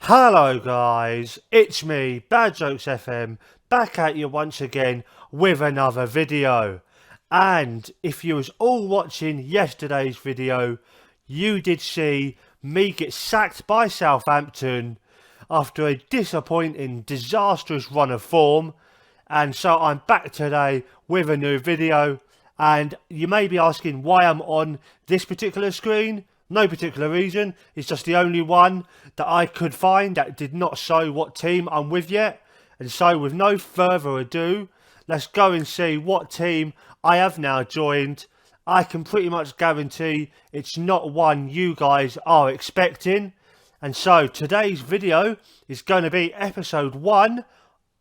Hello guys, it's me, Bad Jokes FM, back at you once again with another video. And if you was all watching yesterday's video, you did see me get sacked by Southampton after a disappointing, disastrous run of form. And so I'm back today with a new video. And you may be asking why I'm on this particular screen. No particular reason, it's just the only one that I could find that did not show what team I'm with yet. And so with no further ado, let's go and see what team I have now joined. I can pretty much guarantee it's not one you guys are expecting. And so today's video is going to be episode 1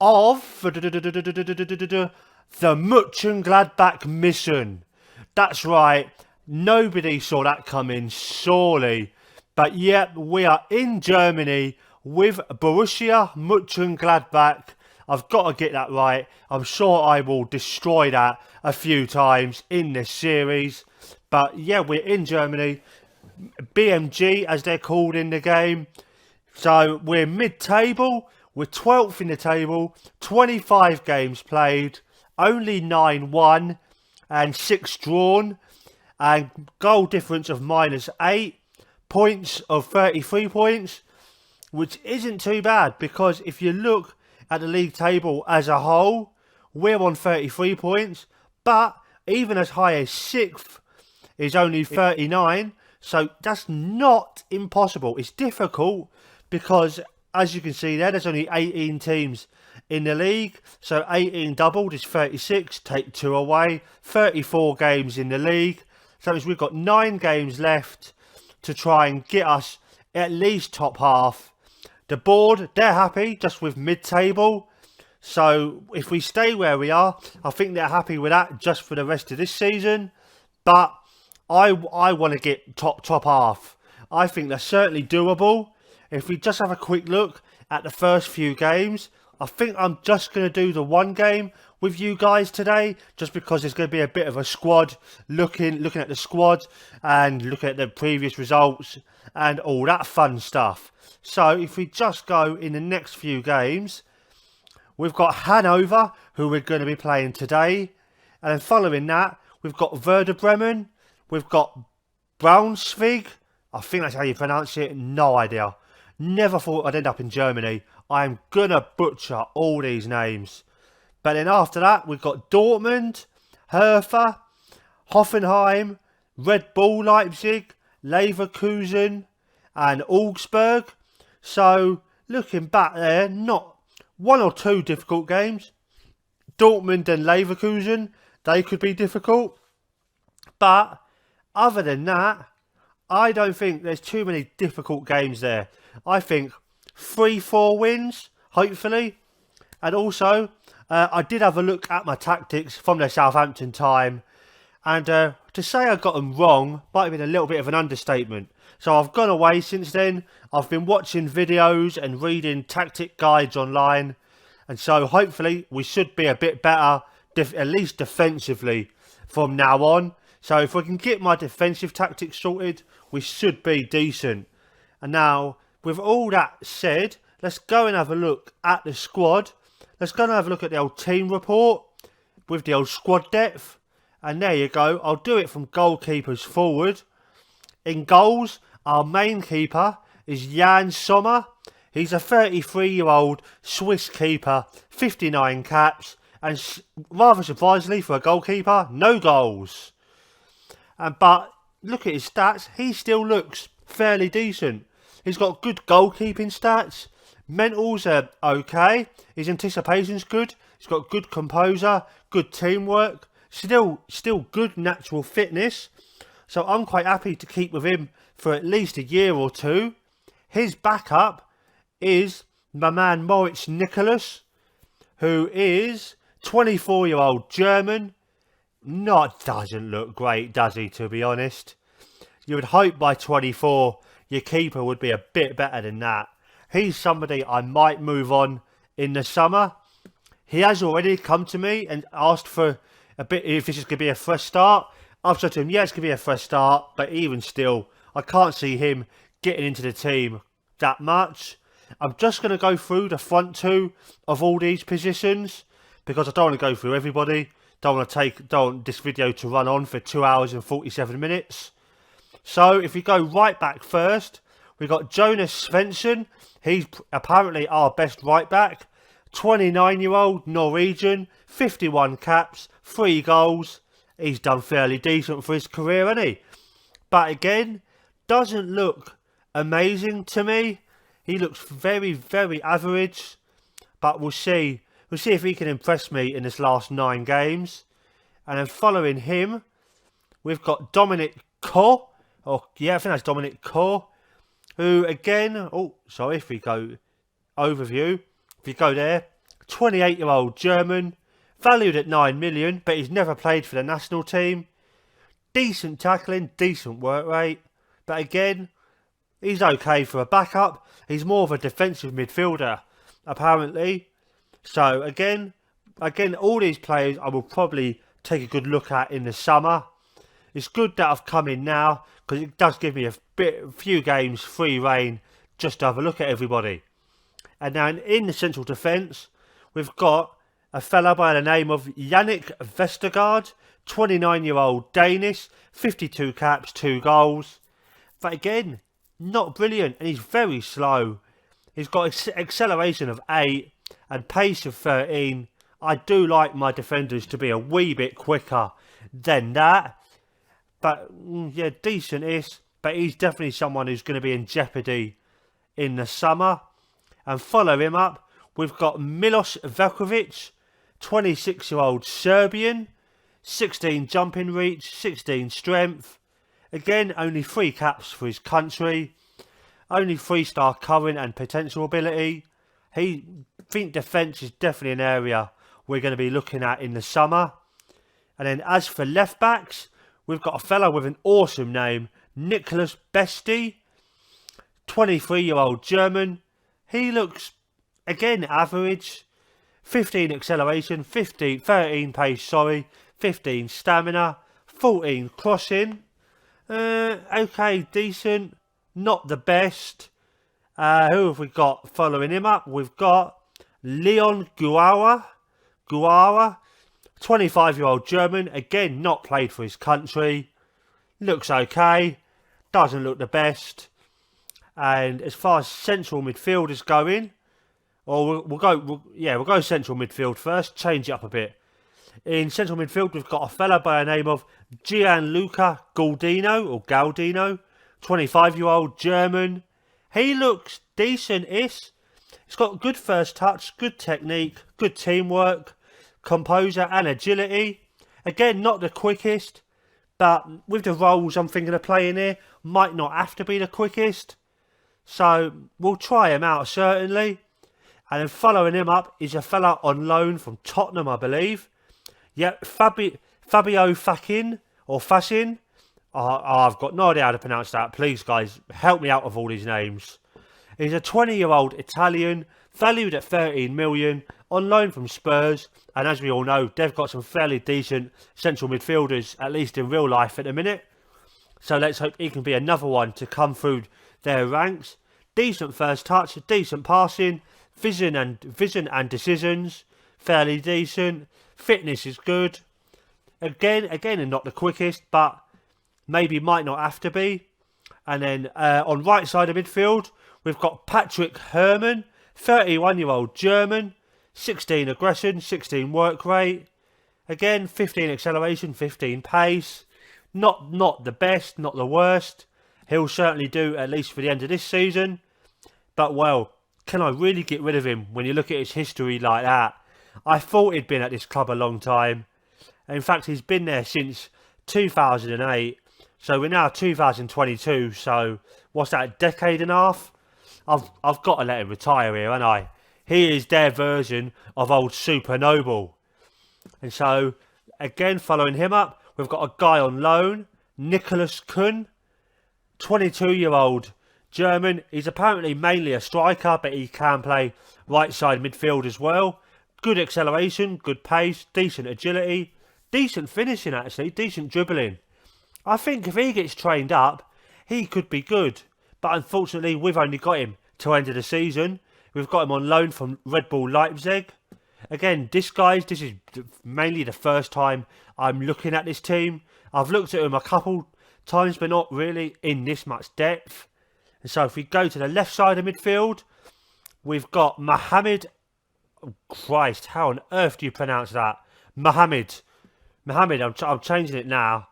of the Muchengladbach Mission. That's right. Nobody saw that coming, surely. But yep, we are in Germany with Borussia Mönchengladbach. I've got to get that right. I'm sure I will destroy that a few times in this series. But yeah, we're in Germany. BMG, as they're called in the game. So we're mid-table. We're 12th in the table. 25 games played. Only 9 won and 6 drawn. And goal difference of -8, points of 33 points, which isn't too bad, because if you look at the league table as a whole, we're on 33 points, but even as high as 6th is only 39, so that's not impossible. It's difficult because, as you can see there's only 18 teams in the league, so 18 doubled is 36, take 2 away, 34 games in the league. So that means we've got 9 games left to try and get us at least top half. The board, they're happy just with mid-table. So if we stay where we are, I think they're happy with that just for the rest of this season. But I want to get top half. I think they're certainly doable. If we just have a quick look at the first few games, I think I'm just going to do the one game with you guys today, just because there's going to be a bit of a squad, looking at the squad and looking at the previous results and all that fun stuff. So if we just go in the next few games, we've got Hannover, who we're going to be playing today, and then following that we've got Werder Bremen, we've got Braunschweig, I think that's how you pronounce it, no idea. Never thought I'd end up in Germany. I'm gonna butcher all these names. But then after that, we've got Dortmund, Hertha, Hoffenheim, Red Bull Leipzig, Leverkusen, and Augsburg. So looking back there, not 1 or 2 difficult games. Dortmund and Leverkusen, they could be difficult. But other than that, I don't think there's too many difficult games there. I think 3-4 wins, hopefully. And also, I did have a look at my tactics from the Southampton time. And to say I got them wrong might have been a little bit of an understatement. So I've gone away since then. I've been watching videos and reading tactic guides online. And so hopefully we should be a bit better, at least defensively, from now on. So if we can get my defensive tactics sorted, we should be decent. And now, with all that said, let's go and have a look at the squad. Let's go and have a look at the old team report with the old squad depth. And there you go. I'll do it from goalkeepers forward. In goals, our main keeper is Jan Sommer. He's a 33-year-old Swiss keeper, 59 caps, and rather surprisingly for a goalkeeper, no goals. But look at his stats, he still looks fairly decent. He's got good goalkeeping stats. Mentals are okay. His anticipation's good. He's got good composure, good teamwork. Still good natural fitness. So I'm quite happy to keep with him for at least a year or 2. His backup is my man Moritz Nicholas, who is 24-year-old German. Doesn't look great, does he, to be honest? You would hope by 24 your keeper would be a bit better than that. He's somebody I might move on in the summer. He has already come to me and asked for a bit, if this is going to be a fresh start. I've said to him, yeah, it's going to be a fresh start, but even still, I can't see him getting into the team that much. I'm just going to go through the front two of all these positions because I don't want to go through everybody. Don't want this video to run on for 2 hours and 47 minutes. So if we go right back first, we've got Jonas Svensson. He's apparently our best right back. 29-year-old Norwegian, 51 caps, 3 goals. He's done fairly decent for his career, hasn't he? But again, doesn't look amazing to me. He looks very, very average. But we'll see. We'll see if he can impress me in his last 9 games. And then following him, we've got Dominic Kor. I think that's Dominic Kor. Who again, if we go overview, if you go there, 28-year-old German, valued at 9 million, but he's never played for the national team. Decent tackling, decent work rate, but again, he's okay for a backup. He's more of a defensive midfielder, apparently. So again, all these players I will probably take a good look at in the summer. It's good that I've come in now because it does give me a few games free reign just to have a look at everybody. And now in the central defence, we've got a fella by the name of Yannick Vestergaard, 29-year-old Danish, 52 caps, 2 goals. But again, not brilliant, and he's very slow. He's got acceleration of 8 and pace of 13. I do like my defenders to be a wee bit quicker than that. But yeah, decent-ish. But he's definitely someone who's going to be in jeopardy in the summer. And follow him up, we've got Milos Velkovic, 26-year-old Serbian, 16 jumping reach, 16 strength. Again, only 3 caps for his country. Only 3-star current and potential ability. I think defence is definitely an area we're going to be looking at in the summer. And then as for left backs, we've got a fella with an awesome name, Nicholas Besti, 23-year-old German. He looks, again, average. 15 acceleration, 13 pace, 15 stamina, 14 crossing. Okay, decent. Not the best. Who have we got following him up? We've got Leon Guara, 25-year-old German. Again, not played for his country. Looks okay. Doesn't look the best. And as far as central midfield is going, we'll go central midfield first. Change it up a bit. In central midfield, we've got a fella by the name of Gianluca Galdino, 25-year-old German. He looks decent-ish. He's got good first touch, good technique, good teamwork, composure and agility. Again, not the quickest, but with the roles I'm thinking of playing here, might not have to be the quickest. So we'll try him out, certainly. And then following him up is a fella on loan from Tottenham, I believe. Yep, Fabio Facin. I've got no idea how to pronounce that. Please, guys, help me out with all these names. He's a 20-year-old Italian, valued at 13 million, on loan from Spurs. And as we all know, they've got some fairly decent central midfielders, at least in real life at the minute. So let's hope he can be another one to come through their ranks. Decent first touch, decent passing, vision and decisions, fairly decent. Fitness is good. Again, and not the quickest, but maybe might not have to be. And then on right side of midfield, we've got Patrick Herrmann, 31-year-old German, 16 aggression, 16 work rate. Again, 15 acceleration, 15 pace. Not the best, not the worst. He'll certainly do at least for the end of this season. But, well, can I really get rid of him when you look at his history like that? I thought he'd been at this club a long time. In fact, he's been there since 2008. So we're now 2022. So what's that, a decade and a half? I've got to let him retire here, haven't I? He is their version of old Super Noble. And so, again, following him up, we've got a guy on loan, Nicholas Kuhn, 22-year-old German. He's apparently mainly a striker, but he can play right side midfield as well. Good acceleration, good pace, decent agility, decent finishing actually, decent dribbling. I think if he gets trained up, he could be good. But unfortunately, we've only got him till end of the season. We've got him on loan from Red Bull Leipzig. Again, this is mainly the first time I'm looking at this team. I've looked at him a couple times, but not really in this much depth. And so if we go to the left side of midfield, we've got Mohamed. Oh Christ, how on earth do you pronounce that? Mohamed, I'm changing it now.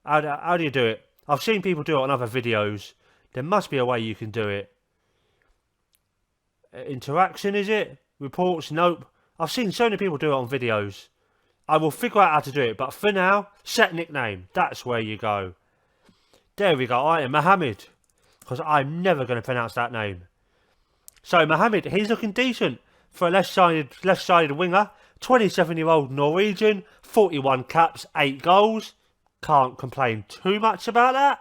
How do you do it? I've seen people do it on other videos. There must be a way you can do it. Interaction, is it? Reports? Nope. I've seen so many people do it on videos. I will figure out how to do it, but for now, set nickname. That's where you go. There we go. I am Mohamed, because I'm never going to pronounce that name. So Mohamed, he's looking decent for a left-sided winger. 27-year-old Norwegian, 41 caps, 8 goals. Can't complain too much about that.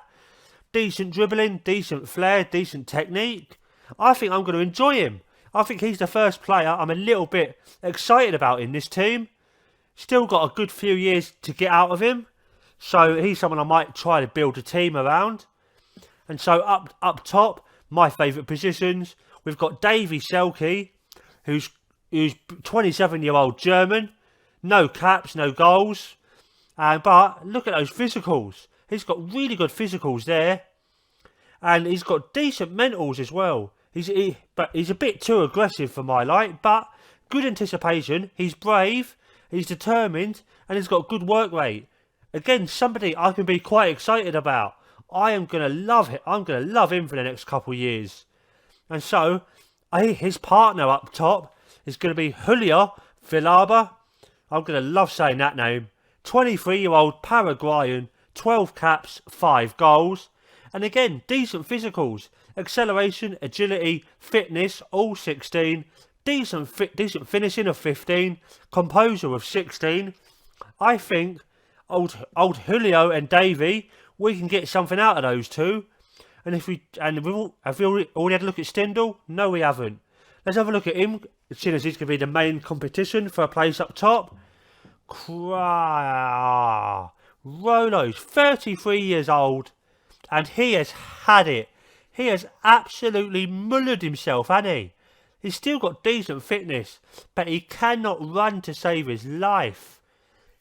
Decent dribbling, decent flair, decent technique. I think I'm going to enjoy him. I think he's the first player I'm a little bit excited about in this team. Still got a good few years to get out of him. So he's someone I might try to build a team around. And so up top, my favourite positions, we've got Davy Selke, who's 27-year-old German. No caps, no goals. But look at those physicals. He's got really good physicals there. And he's got decent mentals as well. But he's a bit too aggressive for my like. But good anticipation. He's brave. He's determined. And he's got good work rate. Again, somebody I can be quite excited about. I am going to love him. I'm going to love him for the next couple of years. And so, his partner up top is going to be Julio Villalba. I'm going to love saying that name. 23-year-old Paraguayan, 12 caps, 5 goals. And again, decent physicals. Acceleration, agility, fitness, all 16. Decent finishing of 15. Composure of 16. I think old Julio and Davy, we can get something out of those two. And have we already had a look at Stindl? No, we haven't. Let's have a look at him, seeing as he's going to be the main competition for a place up top. Rolo's 33 years old, and he has had it. He has absolutely mullered himself, hasn't he? He's still got decent fitness, but he cannot run to save his life.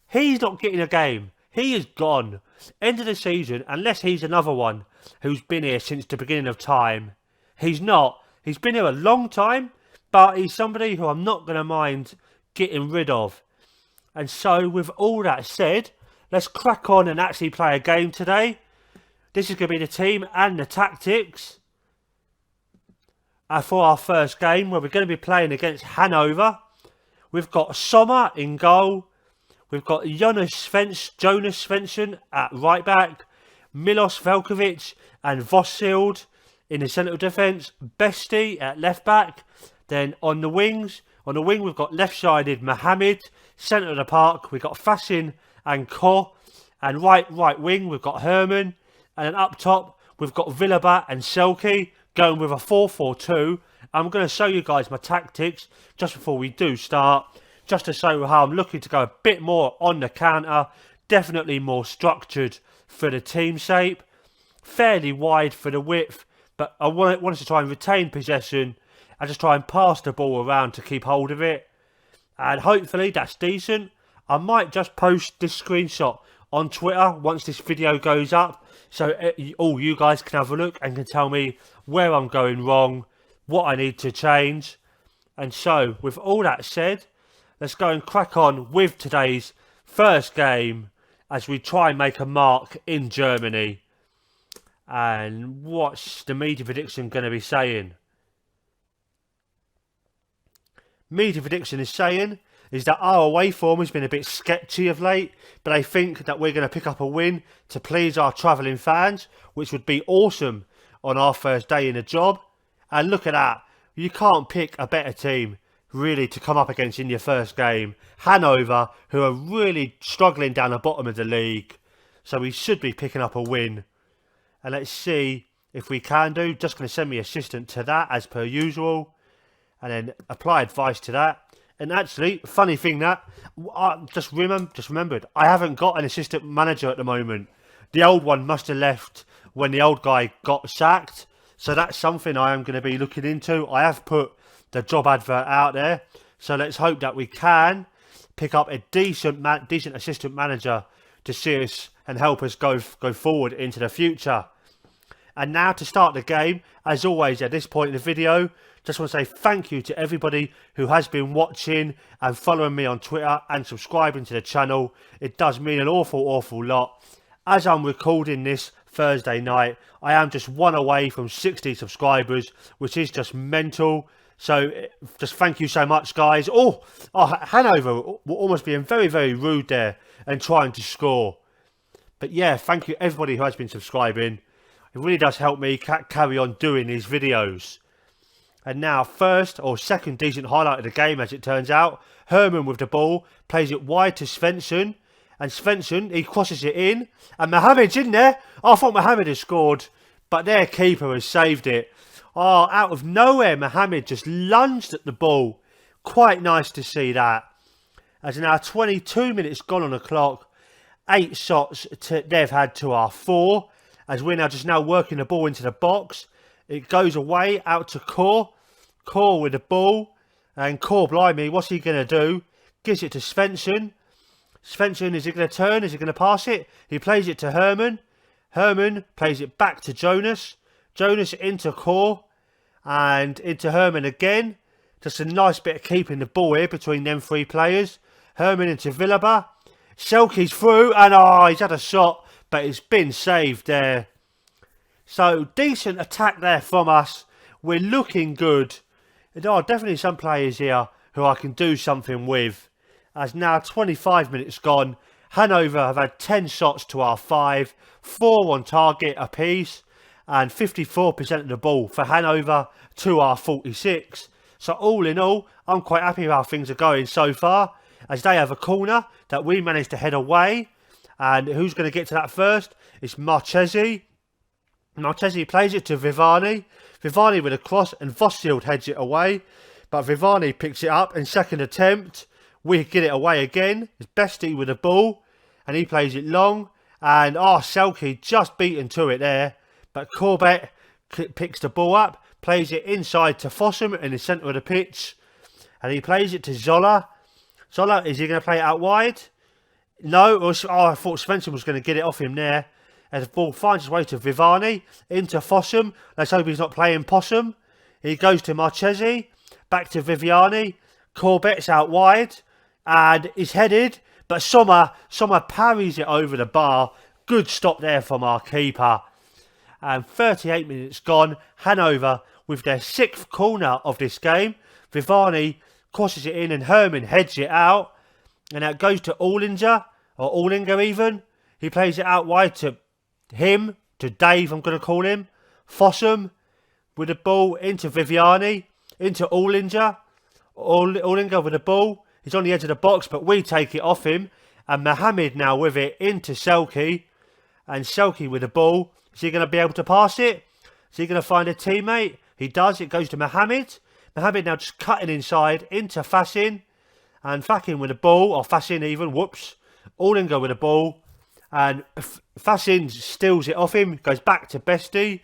He's not getting a game. He is gone. End of the season, unless he's another one who's been here since the beginning of time. He's not. He's been here a long time, but he's somebody who I'm not going to mind getting rid of. And so, with all that said, let's crack on and actually play a game today. This is going to be the team and the tactics for our first game, where we're going to be playing against Hannover. We've got Sommer in goal. We've got Jonas Svensson at right back. Milos Velkovic and Vossild in the central defence. Besti at left back. Then on the wing we've got left-sided Mohamed. Centre of the park we've got Fassin and Ko. And right wing we've got Herman. And then up top we've got Villalba and Selke, going with a 4-4-2. I'm going to show you guys my tactics just before we do start, just to show how I'm looking to go a bit more on the counter. Definitely more structured for the team shape. Fairly wide for the width, but I wanted to try and retain possession and just try and pass the ball around to keep hold of it. And hopefully that's decent. I might just post this screenshot on Twitter once this video goes up, so all you guys can have a look and can tell me where I'm going wrong, what I need to change. And so, with all that said, let's go and crack on with today's first game as we try and make a mark in Germany. And what's the media prediction going to be saying? Media prediction is saying is that our away form has been a bit sketchy of late, but I think that we're going to pick up a win to please our travelling fans, which would be awesome on our first day in the job. And look at that. You can't pick a better team really to come up against in your first game. Hannover, who are really struggling down the bottom of the league. So we should be picking up a win. And let's see if we can do. Just going to send me assistant to that as per usual. And then apply advice to that. And actually, funny thing that, I just remembered, I haven't got an assistant manager at the moment. The old one must have left when the old guy got sacked. So that's something I am going to be looking into. I have put the job advert out there. So let's hope that we can pick up a decent assistant manager to see us and help us go forward into the future. And now to start the game, as always at this point in the video, just want to say thank you to everybody who has been watching and following me on Twitter and subscribing to the channel. It does mean an awful lot. As I'm recording this Thursday night, I am just one away from 60 subscribers, which is just mental. So just thank you so much, guys. Oh, Hannover will almost being very rude there and trying to score. But yeah, thank you everybody who has been subscribing. It really does help me carry on doing these videos. And now first or second decent highlight of the game, as it turns out. Herman with the ball, plays it wide to Svensson. And Svensson, he crosses it in. And Mohamed's in there. I thought Mohamed had scored, but their keeper has saved it. Oh, out of nowhere, Mohamed just lunged at the ball. Quite nice to see that. As now 22 minutes gone on the clock. 8 shots they've had to our 4. As we're now working the ball into the box. It goes away out to Core. Core with the ball. And Core, blimey, what's he going to do? Gives it to Svensson. Svensson, is he going to turn? Is he going to pass it? He plays it to Herman. Herman plays it back to Jonas. Jonas into Core. And into Herman again. Just a nice bit of keeping the ball here between them 3 players. Herman into Villaba. Selke's through. And he's had a shot. But it's been saved there. So, decent attack there from us. We're looking good. There are definitely some players here who I can do something with. As now 25 minutes gone. Hannover have had 10 shots to our 5. 4 on target apiece. And 54% of the ball for Hannover to our 46. So all in all, I'm quite happy with how things are going so far. As they have a corner that we managed to head away. And who's going to get to that first? It's Marchesi. Marchesi plays it to Vivani. Vivani with a cross and Vossild heads it away. But Vivani picks it up in second attempt. We get it away again. It's Bestie with the ball. And he plays it long. And Selke just beaten to it there. But Corbett picks the ball up. Plays it inside to Fossum in the centre of the pitch. And he plays it to Zola. Zola, is he going to play it out wide? No. I thought Svensson was going to get it off him there. As the ball finds its way to Vivani. Into Fossum. Let's hope he's not playing Possum. He goes to Marchesi. Back to Viviani. Corbett's out wide. And is headed. But Sommer parries it over the bar. Good stop there from our keeper. And 38 minutes gone. Hannover with their 6th corner of this game. Vivani crosses it in and Herman heads it out. And that goes to Allinger. Or Allinger even. He plays it out wide to him. To Dave, I'm going to call him. Fossum with the ball into Viviani. Into Allinger. Allinger with the ball. He's on the edge of the box, but we take it off him. And Mohamed now with it into Selke. And Selke with the ball. Is he going to be able to pass it? Is he going to find a teammate? He does. It goes to Mohamed. Mohamed now just cutting inside into Fassin. And Fakin with the ball. Or Fassin even. Whoops. Allinger with the ball. And Fassin steals it off him. Goes back to Bestie.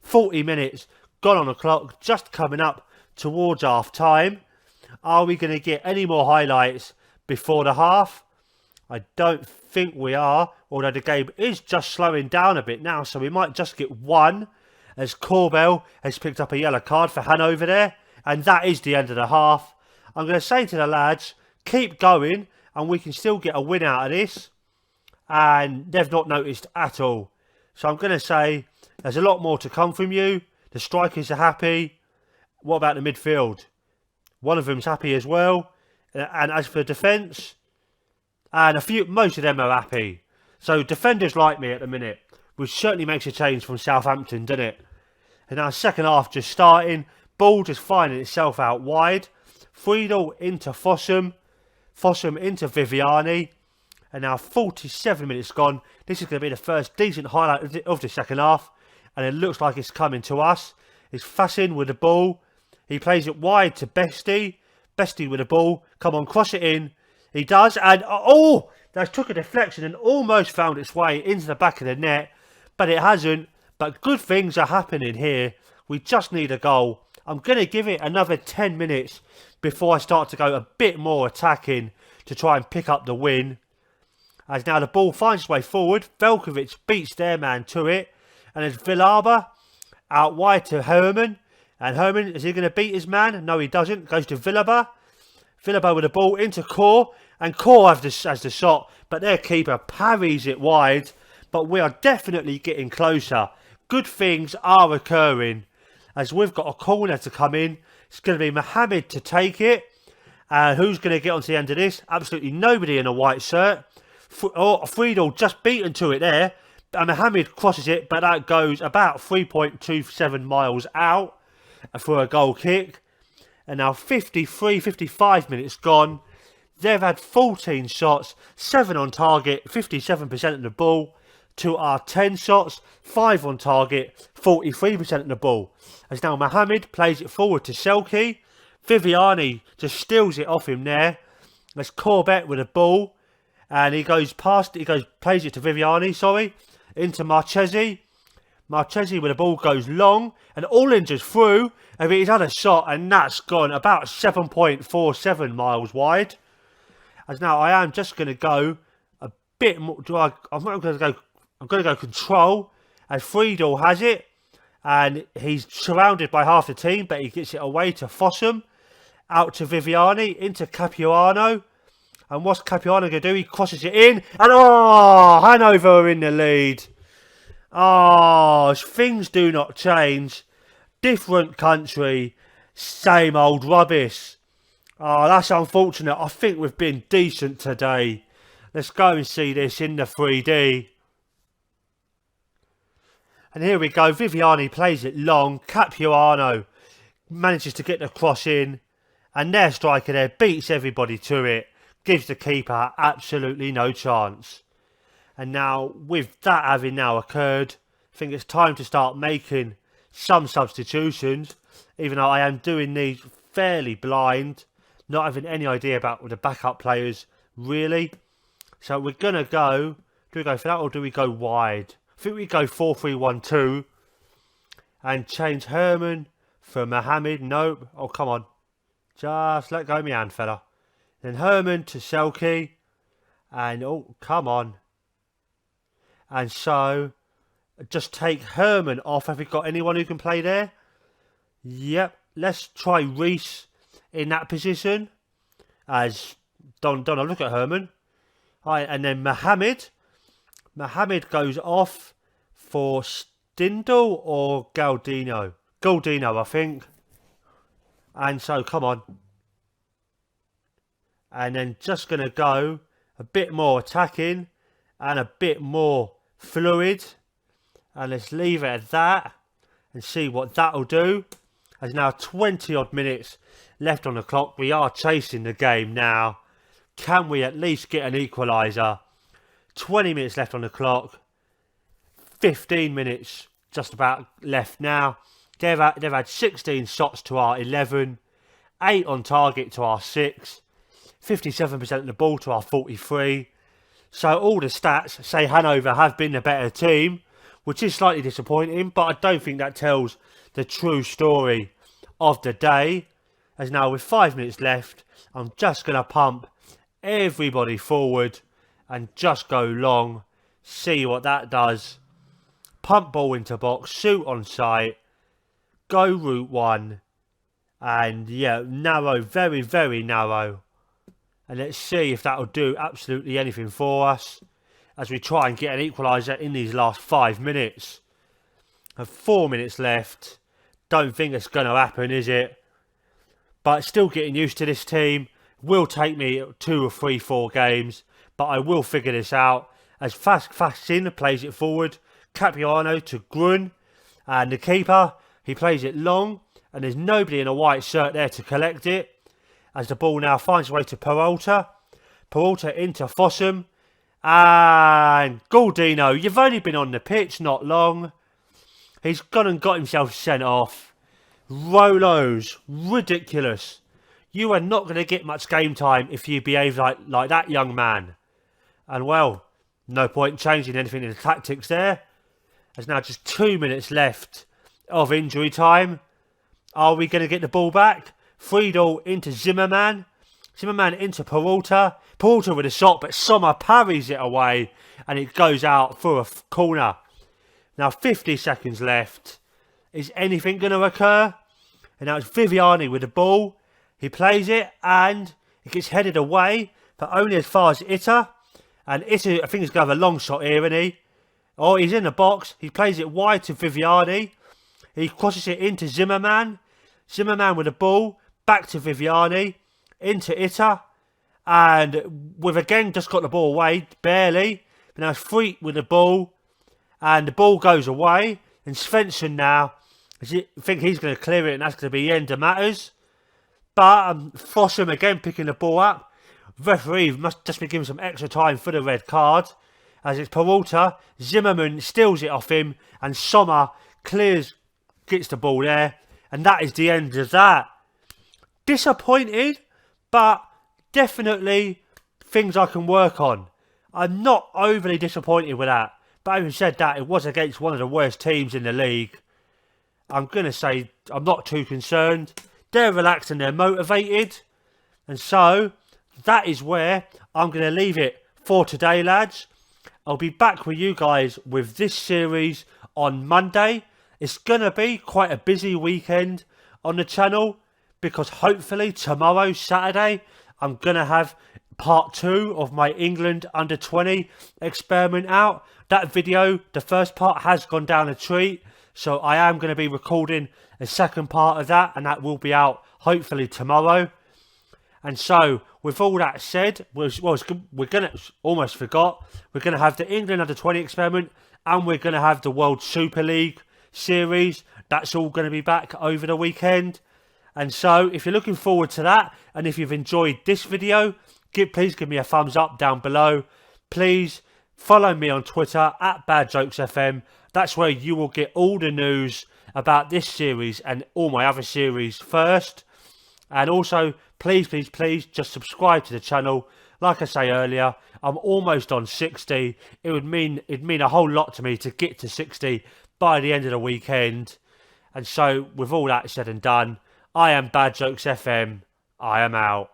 40 minutes gone on the clock. Just coming up towards half time. Are we going to get any more highlights before the half? I don't think we are, although the game is just slowing down a bit now, so we might just get one, as Corbell has picked up a yellow card for Hannover there, and that is the end of the half. I'm going to say to the lads, keep going, and we can still get a win out of this, and they've not noticed at all. So I'm going to say, there's a lot more to come from you, the strikers are happy. What about the midfield? One of them's happy as well, and as for defence, and most of them are happy. So defenders like me at the minute, which certainly makes a change from Southampton, doesn't it? And now second half just starting. Ball just finding itself out wide. Friedel into Fossum. Fossum into Viviani. And now 47 minutes gone. This is going to be the first decent highlight of the second half. And it looks like it's coming to us. It's Fassin with the ball. He plays it wide to Bestie. Bestie with the ball. Come on, cross it in. He does. And that took a deflection and almost found its way into the back of the net. But it hasn't. But good things are happening here. We just need a goal. I'm going to give it another 10 minutes before I start to go a bit more attacking to try and pick up the win. As now the ball finds its way forward, Velkovic beats their man to it. And there's Villarba out wide to Herman. And Herman, is he going to beat his man? No, he doesn't. Goes to Villarba. Villarba with the ball into Core. And Core has the shot, but their keeper parries it wide. But we are definitely getting closer. Good things are occurring. As we've got a corner to come in. It's going to be Mohammed to take it. And who's going to get onto the end of this? Absolutely nobody in a white shirt. Friedel just beaten to it there. And Mohammed crosses it, but that goes about 3.27 miles out for a goal kick. And now 55 minutes gone. They've had 14 shots, 7 on target, 57% of the ball. To our 10 shots, 5 on target, 43% of the ball. As now Mohammed plays it forward to Selke. Viviani just steals it off him there. There's Corbett with the ball. And he goes past, plays it to Viviani, into Marchesi. Marchesi with the ball goes long. And Allinger's through. And he's had a shot and that's gone about 7.47 miles wide. As now I am just going to go a bit more. I'm going to go control. As Friedel has it. And he's surrounded by half the team. But he gets it away to Fossum. Out to Viviani. Into Capuano. And what's Capuano going to do? He crosses it in. And Hannover are in the lead. Things do not change. Different country. Same old rubbish. That's unfortunate. I think we've been decent today. Let's go and see this in the 3D. And here we go. Viviani plays it long. Capuano manages to get the cross in. And their striker there beats everybody to it. Gives the keeper absolutely no chance. And now, with that having now occurred, I think it's time to start making some substitutions. Even though I am doing these fairly blind. Not having any idea about the backup players, really. So we're going to go... Do we go for that or do we go wide? I think we go 4-3-1-2. And change Herman for Mohammed. Nope. Oh, come on. Just let go of my hand, fella. Then Herman to Selke. And, come on. And so, just take Herman off. Have we got anyone who can play there? Yep. Let's try Reese in that position. As, don't look at Herman. Right, and then Mohammed. Mohammed goes off for Stindl or Galdino. Galdino, I think. And so, come on. And then just going to go a bit more attacking and a bit more fluid. And let's leave it at that and see what that'll do. There's now 20 odd minutes left on the clock. We are chasing the game now. Can we at least get an equaliser? 20 minutes left on the clock. 15 minutes just about left now. They've had 16 shots to our 11. 8 on target to our 6. 57% of the ball to our 43. So all the stats say Hannover have been the better team, which is slightly disappointing, but I don't think that tells the true story of the day. As now with 5 minutes left, I'm just going to pump everybody forward and just go long. See what that does. Pump ball into box, shoot on sight, go route 1. And yeah, narrow, very, very narrow. And let's see if that'll do absolutely anything for us as we try and get an equaliser in these last 5 minutes. And 4 minutes left. Don't think it's going to happen, is it? But still getting used to this team. Will take me 2 or 3, 4 games. But I will figure this out. As Fassin plays it forward. Capuano to Grun. And the keeper, he plays it long. And there's nobody in a white shirt there to collect it. As the ball now finds its way to Peralta. Peralta into Fossum. And Galdino, you've only been on the pitch not long. He's gone and got himself sent off. Rolos, ridiculous. You are not going to get much game time if you behave like that, young man. And well, no point changing anything in the tactics there. There's now just 2 minutes left of injury time. Are we going to get the ball back? Friedel into Zimmerman. Zimmerman into Peralta. Peralta with a shot, but Sommer parries it away and it goes out for a corner. Now 50 seconds left. Is anything going to occur? And now it's Viviani with the ball. He plays it and it gets headed away, but only as far as Itter. And Itter, I think, is going to have a long shot here, isn't he? Oh, he's in the box. He plays it wide to Viviani. He crosses it into Zimmerman. Zimmerman with the ball. Back to Viviani. Into Itter. And we've again just got the ball away. Barely. But now it's Freet with the ball. And the ball goes away. And Svensson now, I think he's going to clear it. And that's going to be the end of matters. But Fossum again picking the ball up. Referee must just be given some extra time for the red card. As it's Peralta. Zimmerman steals it off him. And Sommer gets the ball there. And that is the end of that. Disappointed, but definitely things I can work on. I'm not overly disappointed with that. But having said that, it was against one of the worst teams in the league. I'm going to say I'm not too concerned. They're relaxed and they're motivated. And so, that is where I'm going to leave it for today, lads. I'll be back with you guys with this series on Monday. It's going to be quite a busy weekend on the channel, because hopefully tomorrow, Saturday, I'm going to have part 2 of my England under-20 experiment out. That video, the first part, has gone down a treat. So I am going to be recording a second part of that, and that will be out hopefully tomorrow. And so, with all that said, we're going to, almost forgot, we're going to have the England under-20 experiment, and we're going to have the World Super League series. That's all going to be back over the weekend. And so, if you're looking forward to that, and if you've enjoyed this video, please give me a thumbs up down below. Please follow me on Twitter at BadJokesFM. That's where you will get all the news about this series and all my other series first. And also, please just subscribe to the channel. Like I say earlier, I'm almost on 60. It'd mean a whole lot to me to get to 60 by the end of the weekend. And so, with all that said and done, I am Bad Jokes FM. I am out.